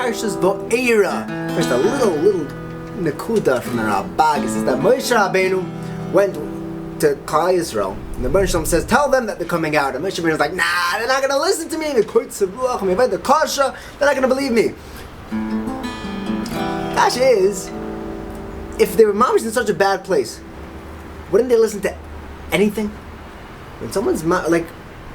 Parshas Vaeira. First, a little Nakuda from the Rabbag. It says that Moshe Rabbeinu went to Klal Yisrael. And the Balsam says, tell them that they're coming out. And Moshe Rabbeinu was like, nah, they're not going to listen to me. The Kasha, they're not going to believe me. Kasha is, if they were mamish in such a bad place, wouldn't they listen to anything? When someone's like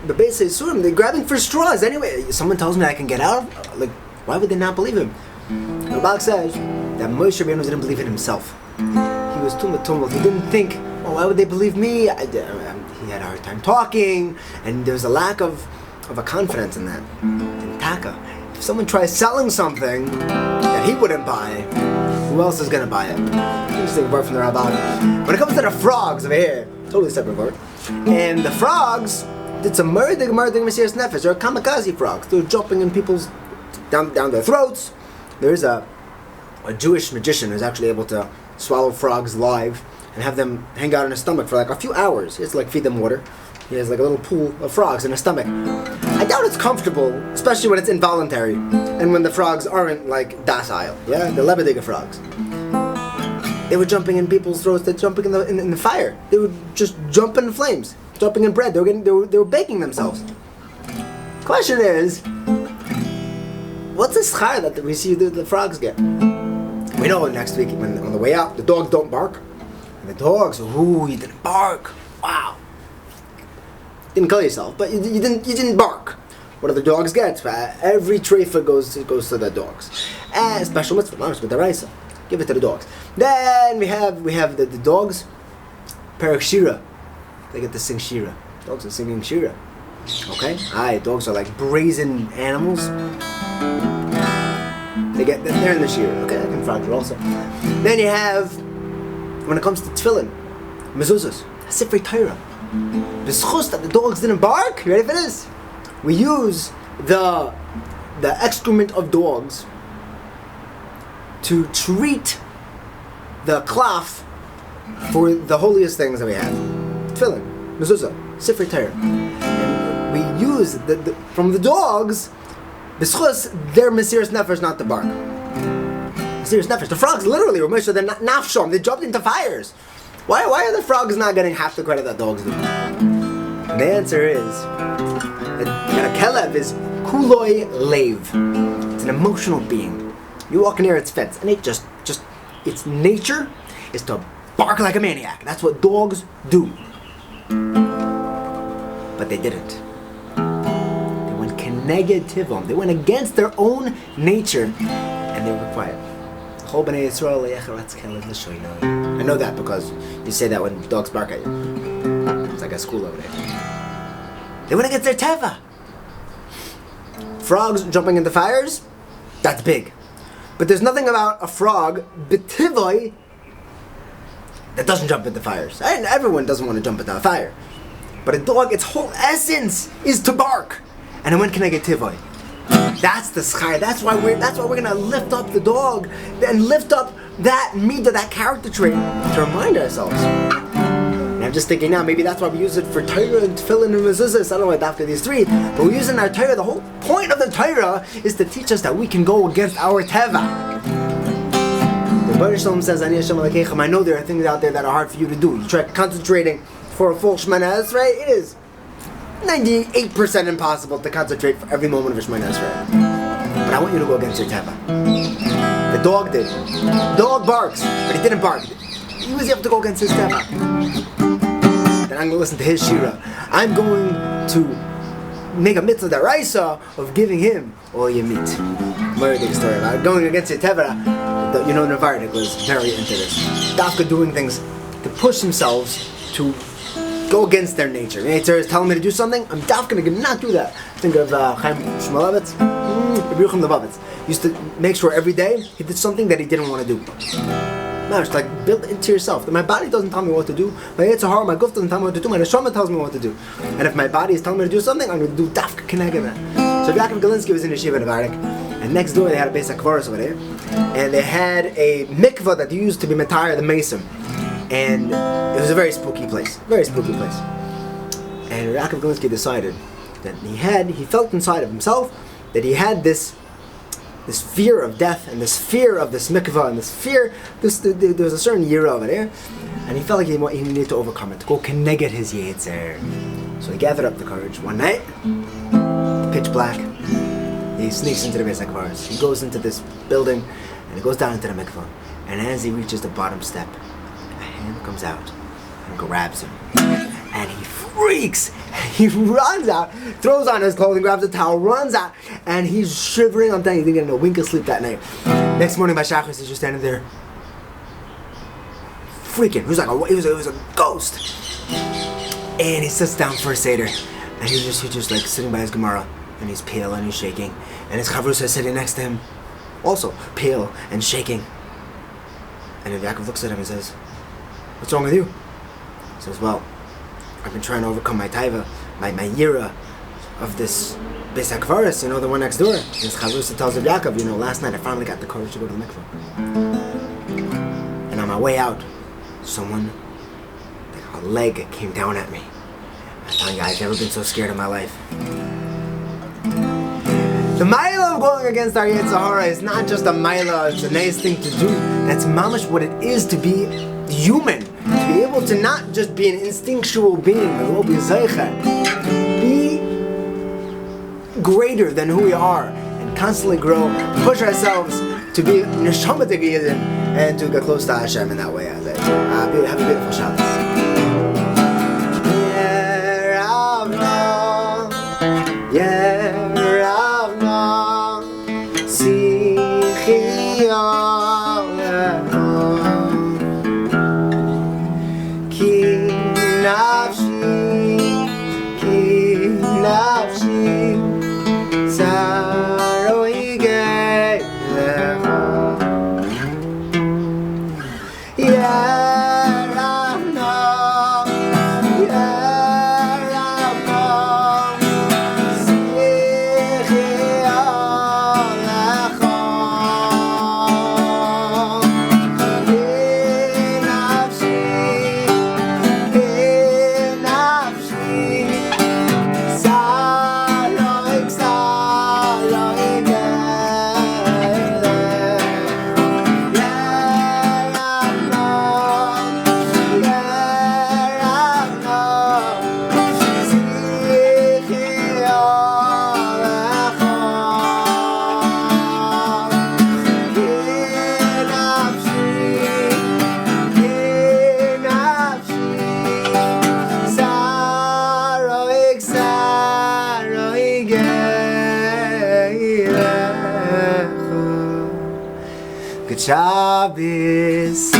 the base says, they're grabbing for straws anyway. Someone tells me I can get out. Like, why would they not believe him? The Rabbag says that Moshe Rabbeinu didn't believe in himself. He was tumult. He didn't think, oh, why would they believe me? He had a hard time talking, and there's a lack of a confidence in that. In Taka, if someone tries selling something that he wouldn't buy, who else is going to buy it? Interesting Vort from the Rabbag. When it comes to the frogs over here, totally separate Vort. And the frogs, it's a murder Messiah's Nefesh. They're kamikaze frogs. They're jumping in people's down their throats. There's a Jewish magician who's actually able to swallow frogs live and have them hang out in his stomach for like a few hours. He has to like feed them water. He has like a little pool of frogs in his stomach. I doubt it's comfortable, especially when it's involuntary and when the frogs aren't like docile. Yeah, the Lebediga frogs. They were jumping in people's throats. They're jumping in the fire. They would just jump in flames, jumping in bread. They were baking themselves. Question is, what's the schar that we see the frogs get? We know next week when on the way out the dogs don't bark, and the dogs, ooh, you didn't bark. Wow, didn't kill yourself, but you didn't bark. What do the dogs get? Every treifa goes to the dogs. And special mitzvah, with the Vaeira. Give it to the dogs. Then we have the dogs. Perak Shira. They get to sing Shira. Dogs are singing Shira. Okay? Dogs are like brazen animals. They're in the Shira. Okay, I can frog it also. Then you have, when it comes to tefillin, mezuzahs, Sefer Torah. B'schus that the dogs didn't bark. You ready for this? We use the excrement of dogs to treat the klaf for the holiest things that we have. Tefillin, mezuzah, Sefer Torah. And we use from the dogs, b'schus, their Mesiras Nefesh not to bark. Mesiras Nefesh. The frogs literally were Moshe, they're not nafshom, they jumped into fires. Why are the frogs not getting half the credit that dogs do? And the answer is, a kelev is kuloi leiv. It's an emotional being. You walk near its fence, and it just its nature is to bark like a maniac. That's what dogs do. But they didn't. They went keneged. They went against their own nature, and they were quiet. I know that because you say that when dogs bark at you. It's like a school over there. They went against their teva. Frogs jumping into fires, that's big. But there's nothing about a frog, b'tivoi, that doesn't jump into fires. And everyone doesn't want to jump into a fire. But a dog, its whole essence is to bark. And it went keneged tivoi. That's the schar. That's why we're gonna lift up the dog and lift up that midah, that character trait, to remind ourselves. And I'm just thinking now, maybe that's why we use it for Torah and tefillin and mezuzahs. I don't know what after these three, but we use it in our Torah. The whole point of the Torah is to teach us that we can go against our teva. The Balsam says, I know there are things out there that are hard for you to do. You try concentrating for a full Shemana Esrei, it is 98% impossible to concentrate for every moment of a Shemana Esrei. But I want you to go against your teva. The dog did. The dog barks, but he didn't bark. He was able to go against his teva. Then I'm going to listen to his shira. I'm going to make a mitzvah daraisa of giving him all your meat. Murder story about going against your teva. You know, Navardik was very into this. Dafka doing things to push themselves to go against their nature. Nature is telling me to do something, I'm dafka to not do that. Think of Chaim Shmulevitz, Yerucham Levavitz. Used to make sure every day he did something that he didn't want to do. No, it's like build it into yourself. My body doesn't tell me what to do. My Yitzhahar, my Guf doesn't tell me what to do. My Neshama tells me what to do. And if my body is telling me to do something, I'm going to do dafka keneged that. So Yaakov Galinsky was in Yeshiva in Navardik, and next door they had a base Akvaris over there, and they had a mikva that used to be Matayar the Mason, and it was a very spooky place. And Yaakov Galinsky decided that he felt inside of himself that he had this this fear of death and this fear of this mikvah and this fear. There was a certain yira over there, and he felt like he needed to overcome it, to go connect his yetzer. So he gathered up the courage one night, pitch black. He sneaks into the Beis HaKvaros. He goes into this building, and he goes down into the mikvah. And as he reaches the bottom step, a hand comes out and grabs him, and he freaks. He runs out, throws on his clothing, grabs a towel, runs out, and he's shivering. I'm telling you, he didn't get a wink of sleep that night. Next morning by Shachris, he's just standing there, freaking. He was a ghost. And he sits down for a seder, and he's just like sitting by his Gemara, and he's pale and he's shaking, and his Chavrusa is sitting next to him, also pale and shaking. And then Yaakov looks at him and says, "What's wrong with you?" He says, "Well, I've been trying to overcome my taiva, my yira of this Beis HaKvaros, the one next door." And his Chavrusa tells him, "Yaakov, last night I finally got the courage to go to the mikvah. And on my way out, a leg came down at me. I tell you, I've never been so scared in my life." The mila of going against our Yetzer Hara is not just a mila, it's a nice thing to do. That's mamash what it is to be human. To be able to not just be an instinctual being, but we'll be zeicha. Be greater than who we are and constantly grow, push ourselves to be neshama tegidim and to get close to Hashem in that way. Have a beautiful Shabbos. Good Shabbos.